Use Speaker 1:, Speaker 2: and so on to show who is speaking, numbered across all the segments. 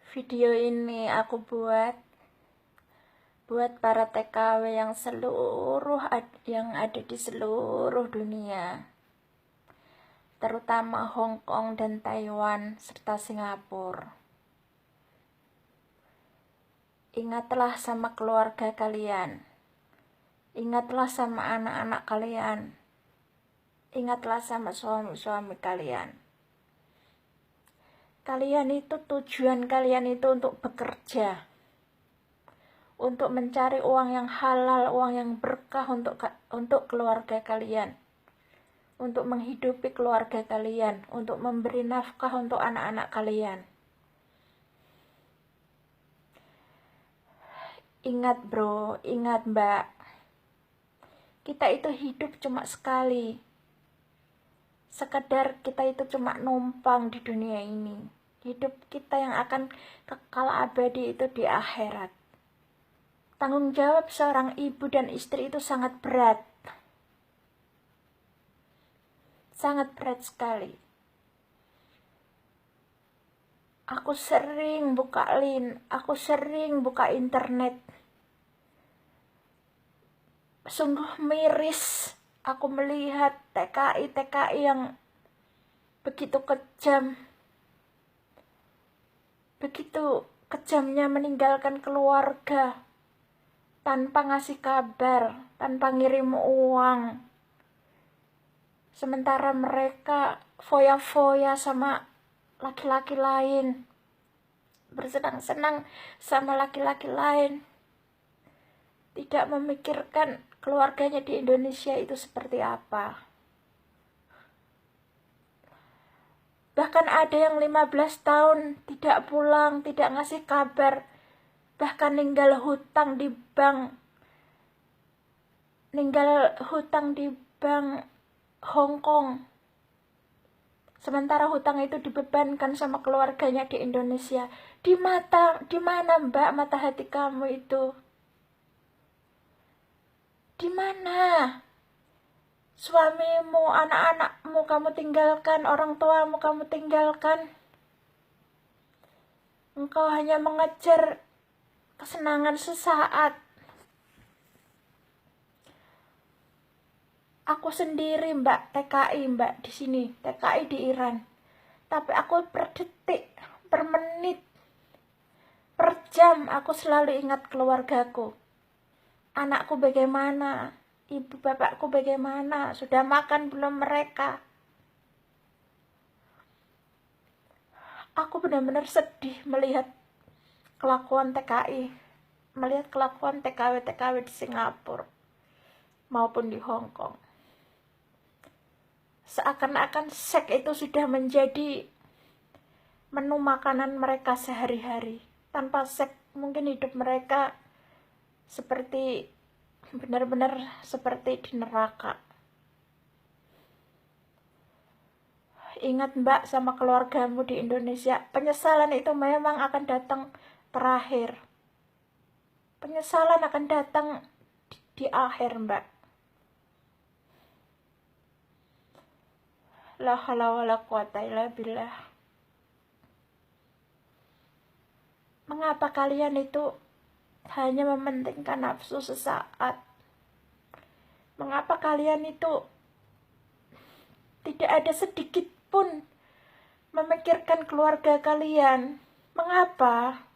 Speaker 1: Video ini aku buat para TKW yang ada di seluruh dunia, terutama Hong Kong dan Taiwan serta Singapura. Ingatlah sama keluarga kalian. Ingatlah sama anak-anak kalian. Ingatlah sama suami-suami kalian. Tujuan kalian itu untuk bekerja, untuk mencari uang yang halal, uang yang berkah untuk keluarga kalian, untuk menghidupi keluarga kalian, untuk memberi nafkah untuk anak-anak kalian. Ingat bro, ingat mbak, kita itu hidup cuma sekali. Sekedar kita itu cuma numpang di dunia ini. Hidup kita yang akan kekal abadi itu di akhirat. Tanggung jawab seorang ibu dan istri itu sangat berat. Sangat berat sekali. Aku sering buka link, aku sering buka internet. Sungguh miris aku melihat TKI yang begitu kejam. Begitu kejamnya meninggalkan keluarga tanpa ngasih kabar, tanpa ngirim uang. Sementara mereka foya-foya sama laki-laki lain, bersenang-senang sama laki-laki lain, tidak memikirkan keluarganya di Indonesia itu seperti apa. Bahkan ada yang 15 tahun tidak pulang, tidak ngasih kabar, bahkan ninggal hutang di bank Hong Kong. Sementara hutang itu dibebankan sama keluarganya di Indonesia. Di mana mbak mata hati kamu itu? Di mana? Suamimu, anak-anakmu kamu tinggalkan, orang tuamu kamu tinggalkan. Engkau hanya mengejar kesenangan sesaat. Aku sendiri mbak, TKI mbak di sini, TKI di Iran. Tapi aku per detik, per menit, per jam aku selalu ingat keluargaku. Anakku bagaimana? Ibu bapakku bagaimana? Sudah makan belum mereka? Aku benar-benar sedih melihat kelakuan TKI, melihat kelakuan TKW di Singapura maupun di Hong Kong. Seakan-akan seks itu sudah menjadi menu makanan mereka sehari-hari. Tanpa seks mungkin hidup mereka benar-benar seperti di neraka. Ingat mbak sama keluargamu di Indonesia, penyesalan itu memang akan datang terakhir. Penyesalan akan datang di akhir mbak. La haula wala quwata illa billah. Mengapa kalian itu hanya mementingkan nafsu sesaat? Mengapa kalian itu tidak ada sedikit pun memikirkan keluarga kalian? Mengapa?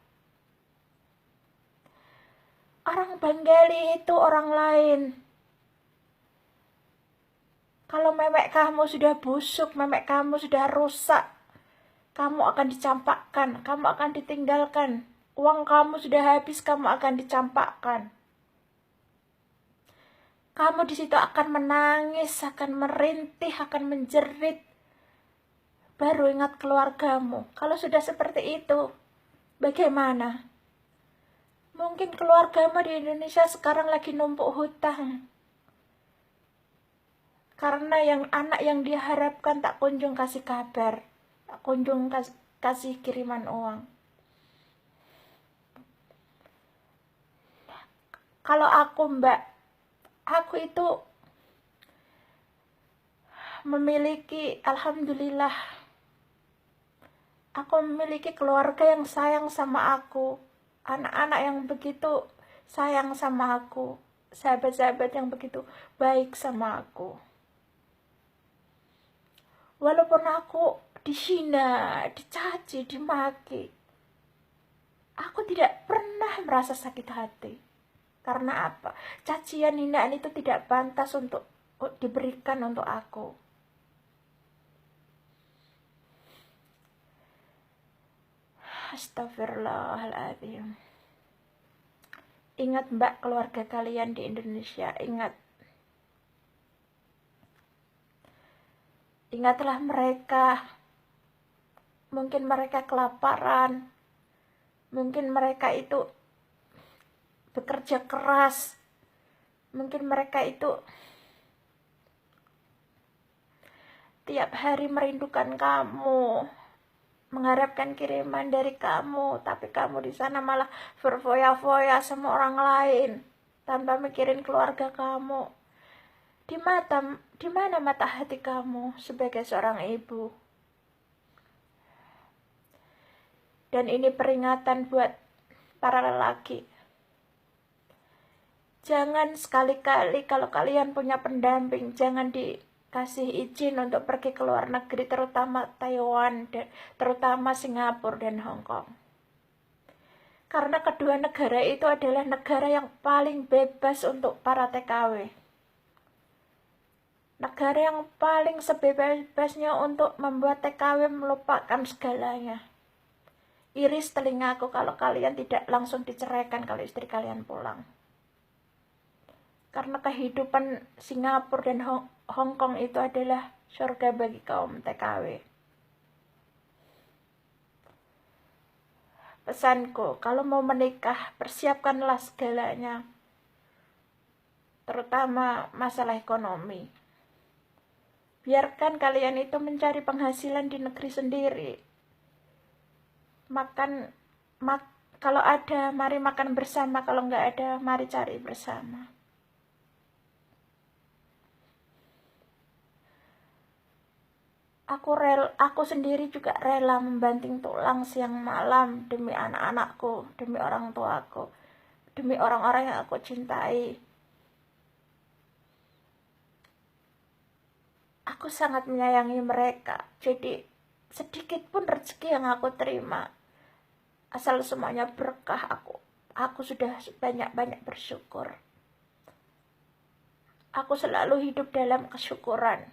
Speaker 1: Orang Bengali itu orang lain. Kalau memek kamu sudah busuk, memek kamu sudah rusak, kamu akan dicampakkan, kamu akan ditinggalkan. Uang kamu sudah habis, kamu akan dicampakkan. Kamu di situ akan menangis, akan merintih, akan menjerit. Baru ingat keluargamu. Kalau sudah seperti itu, bagaimana? Mungkin keluargamu di Indonesia sekarang lagi numpuk hutang. Karena anak yang diharapkan tak kunjung kasih kabar, tak kunjung kasih kiriman uang. Kalau aku mbak, aku itu memiliki, alhamdulillah, Aku memiliki keluarga yang sayang sama aku, anak-anak yang begitu sayang sama aku, sahabat-sahabat yang begitu baik sama aku. Walaupun aku dihina, dicaci, dimaki, aku tidak pernah merasa sakit hati. Karena apa? Cacian, hinaan itu tidak pantas untuk diberikan untuk aku. Astagfirullahaladzim. Ingat mbak, keluarga kalian di Indonesia, ingat. Ingatlah mereka. Mungkin mereka kelaparan. Mungkin mereka itu bekerja keras. Mungkin mereka itu tiap hari merindukan kamu, mengharapkan kiriman dari kamu, tapi kamu di sana malah berfoya-foya sama orang lain tanpa mikirin keluarga kamu. Di mana mata hati kamu sebagai seorang ibu? Dan ini peringatan buat para lelaki. Jangan sekali-kali kalau kalian punya pendamping, jangan dikasih izin untuk pergi ke luar negeri, terutama Taiwan, terutama Singapura dan Hong Kong. Karena kedua negara itu adalah negara yang paling bebas untuk para TKW. Negara yang paling sebebas-bebasnya untuk membuat TKW melupakan segalanya. Iris telingaku kalau kalian tidak langsung diceraikan kalau istri kalian pulang. Karena kehidupan Singapura dan Hong Kong itu adalah surga bagi kaum TKW. Pesanku, kalau mau menikah, persiapkanlah segalanya. Terutama masalah ekonomi. Biarkan kalian itu mencari penghasilan di negeri sendiri. Kalau ada, mari makan bersama. Kalau nggak ada, mari cari bersama. Aku sendiri juga rela membanting tulang siang malam demi anak-anakku, demi orang tuaku, demi orang-orang yang aku cintai. Aku sangat menyayangi mereka, jadi sedikit pun rezeki yang aku terima, asal semuanya berkah, aku sudah banyak-banyak bersyukur. Aku selalu hidup dalam kesyukuran.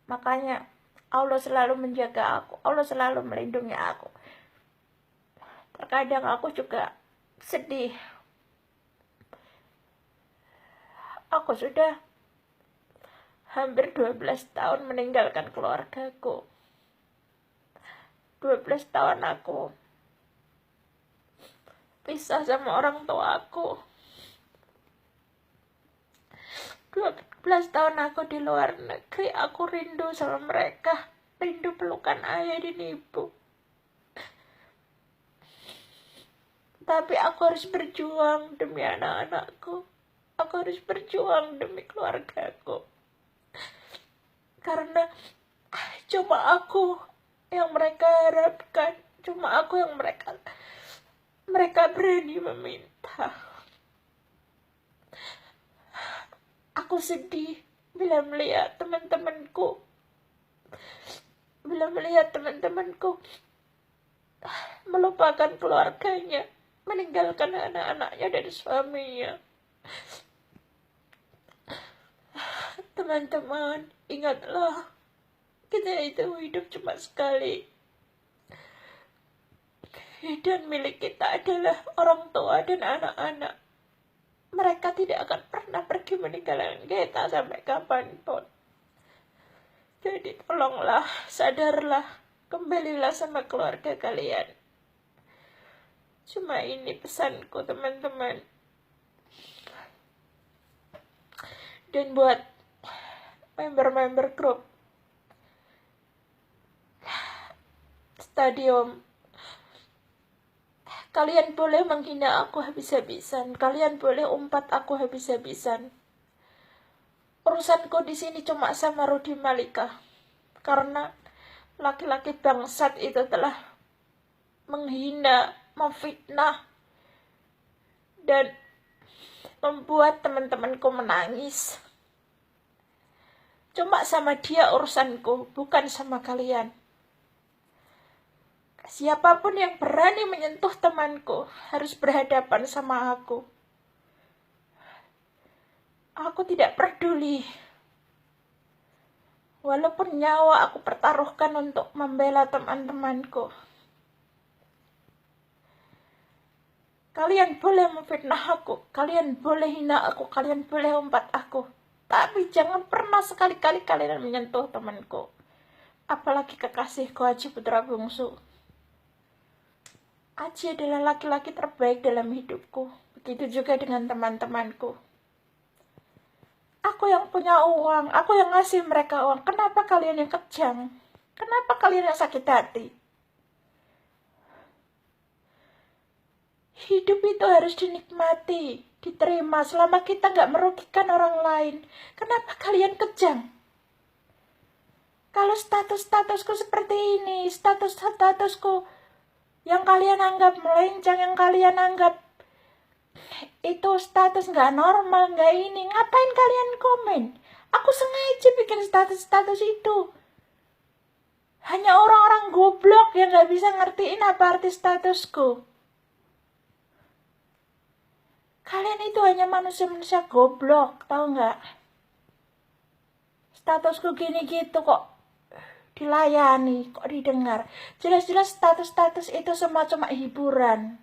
Speaker 1: Makanya Allah selalu menjaga aku, Allah selalu melindungi aku. Terkadang aku juga sedih. Aku sudah hampir 12 tahun meninggalkan keluargaku. 12 tahun aku pisah sama orang tua aku. 12 tahun aku di luar negeri, aku rindu sama mereka, rindu pelukan ayah dan ibu. Tapi aku harus berjuang demi anak-anakku. Aku harus berjuang demi keluargaku. Karena cuma aku yang mereka harapkan, cuma aku yang mereka berani meminta. Aku sedih bila melihat teman-temanku melupakan keluarganya, meninggalkan anak-anaknya dan suaminya. Teman-teman, ingatlah, kita itu hidup cuma sekali. Dan milik kita adalah orang tua dan anak-anak. Mereka tidak akan pernah pergi meninggalkan kita sampai kapanpun. Jadi tolonglah, sadarlah, kembalilah sama keluarga kalian. Cuma ini pesanku, teman-teman. Dan buat member-member grup stadium, kalian boleh menghina aku habis-habisan, kalian boleh umpat aku habis-habisan. Urusanku di sini cuma sama Rudy Malika, karena Laki-laki bangsat itu telah menghina, memfitnah, dan membuat teman-temanku menangis. Cuma sama dia urusanku, bukan sama kalian. Siapapun yang berani menyentuh temanku harus berhadapan sama aku. Aku tidak peduli. Walaupun nyawa aku pertaruhkan untuk membela teman-temanku. Kalian boleh memfitnah aku, kalian boleh hina aku, kalian boleh umpat aku. Tapi jangan pernah sekali-kali kalian menyentuh temanku. Apalagi kekasihku Aji putra bungsu. Aji adalah laki-laki terbaik dalam hidupku. Begitu juga dengan teman-temanku. Aku yang punya uang, aku yang ngasih mereka uang. Kenapa kalian yang kejam? Kenapa kalian yang sakit hati? Hidup itu harus dinikmati, diterima selama kita nggak merugikan orang lain. Kenapa kalian kejam? Kalau statusku seperti ini, statusku yang kalian anggap melenceng, yang kalian anggap itu status nggak normal, nggak ini, ngapain kalian komen? Aku sengaja bikin status itu. Hanya orang-orang goblok yang nggak bisa ngertiin apa arti statusku. Kalian itu hanya manusia-manusia goblok, tahu nggak? Statusku gini gitu kok dilayani, kok didengar. Jelas-jelas status-status itu semua cuma hiburan.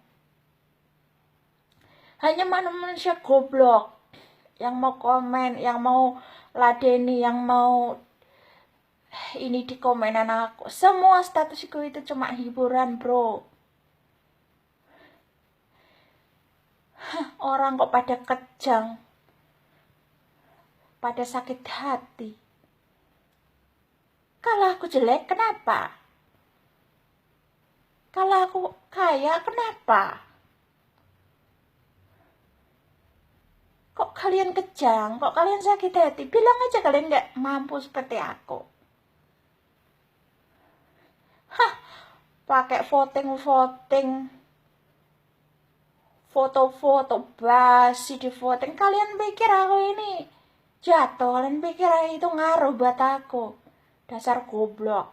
Speaker 1: Hanya manusia goblok yang mau komen, yang mau ladeni, yang mau ini di komenan aku. Semua statusku itu cuma hiburan, bro. Orang kok pada kejang, pada sakit hati. Kalau aku jelek, kenapa? Kalau aku kaya, kenapa? Kok kalian kejang? Kok kalian sakit hati? Bilang aja kalian gak mampu seperti aku. Pakai voting, foto-foto basi di voting. Kalian pikir aku ini jatuh? Kalian pikir itu ngaruh buat aku? Dasar goblok.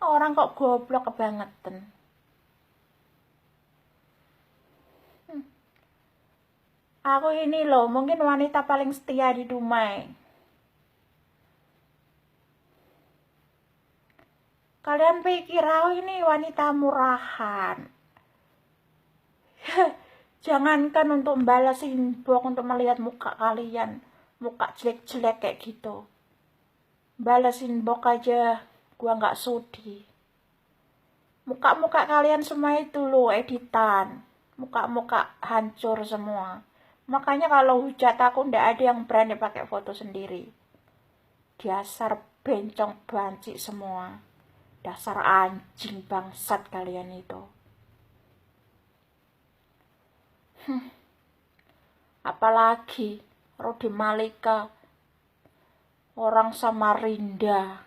Speaker 1: Orang kok goblok kebangetan. Aku ini loh, mungkin wanita paling setia di Dumai. Kalian pikir aku ini wanita murahan. Jangankan untuk membalas inbox, untuk melihat muka kalian. Muka jelek-jelek kayak gitu. Balas inbox aja, gua gak sudi. Muka-muka kalian semua itu loh, editan. Muka-muka hancur semua. Makanya kalau hujat aku ndak ada yang berani pakai foto sendiri. Dasar bencong banci semua. Dasar anjing bangsat kalian itu. Apalagi Rodi Malika, orang Samarinda.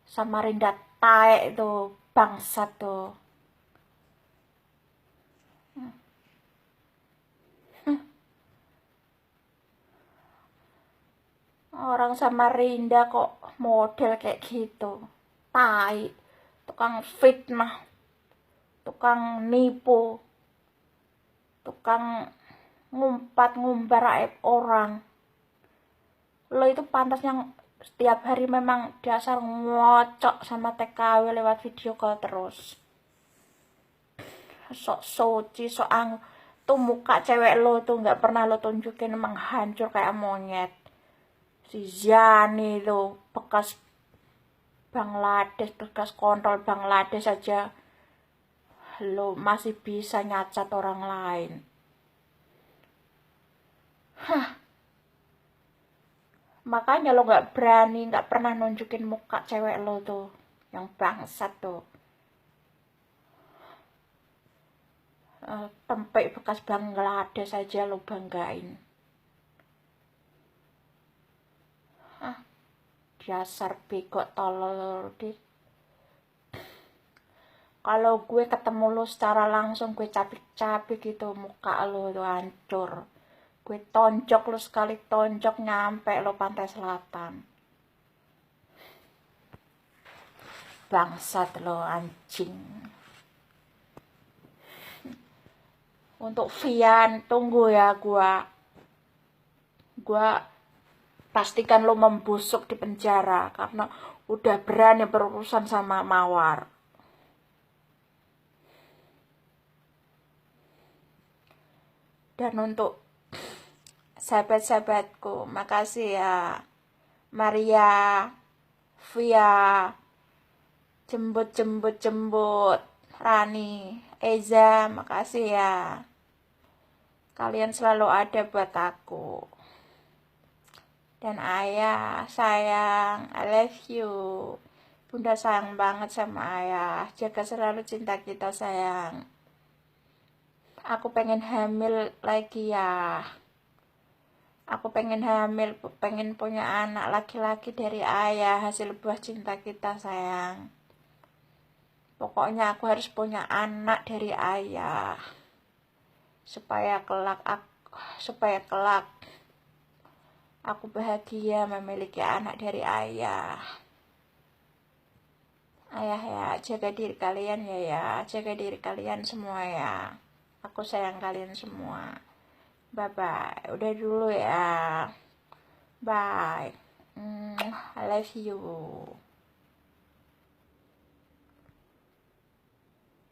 Speaker 1: Samarinda taek itu bangsat tuh. Orang Samarinda kok model kayak gitu. Tai, tukang fitnah, tukang nipu, tukang ngumpat-ngumbar aib orang. Lo itu pantas yang setiap hari memang dasar ngocok sama TKW lewat video call terus. Sok suci, sok tuh muka cewek lo tuh nggak pernah lo tunjukin, emang hancur kayak monyet. Si Zani lo bekas Bangladesh, bekas kontrol Bangladesh saja lo masih bisa nyacat orang lain. Makanya lo nggak berani, nggak pernah nunjukin muka cewek lo tuh, yang bangsat tuh. Tempe bekas Bangladesh saja lo banggain. Dasar bego tolol deh. Kalau gue ketemu lo secara langsung, gue capek-capek gitu, muka lo tuh hancur. Gue tonjok lo sekali, tonjok nyampe lo Pantai Selatan. Bangsat lo, anjing. Untuk Vian, tunggu ya gua pastikan lo membusuk di penjara karena udah berani berurusan sama Mawar. Dan untuk sahabat-sahabatku, makasih ya. Maria, Via, jembut, Rani, Eza, makasih ya. Kalian selalu ada buat aku. Dan ayah, sayang, I love you. Bunda sayang banget sama ayah. Jaga selalu cinta kita, sayang. Aku pengen hamil lagi ya. Aku pengen hamil, pengen punya anak laki-laki dari ayah, hasil buah cinta kita, sayang. Pokoknya aku harus punya anak dari ayah. Supaya kelak aku bahagia memiliki anak dari ayah. Ayah ya, jaga diri kalian ya, jaga diri kalian semua ya. Aku sayang kalian semua. Bye-bye. Udah dulu ya. Bye. I love you.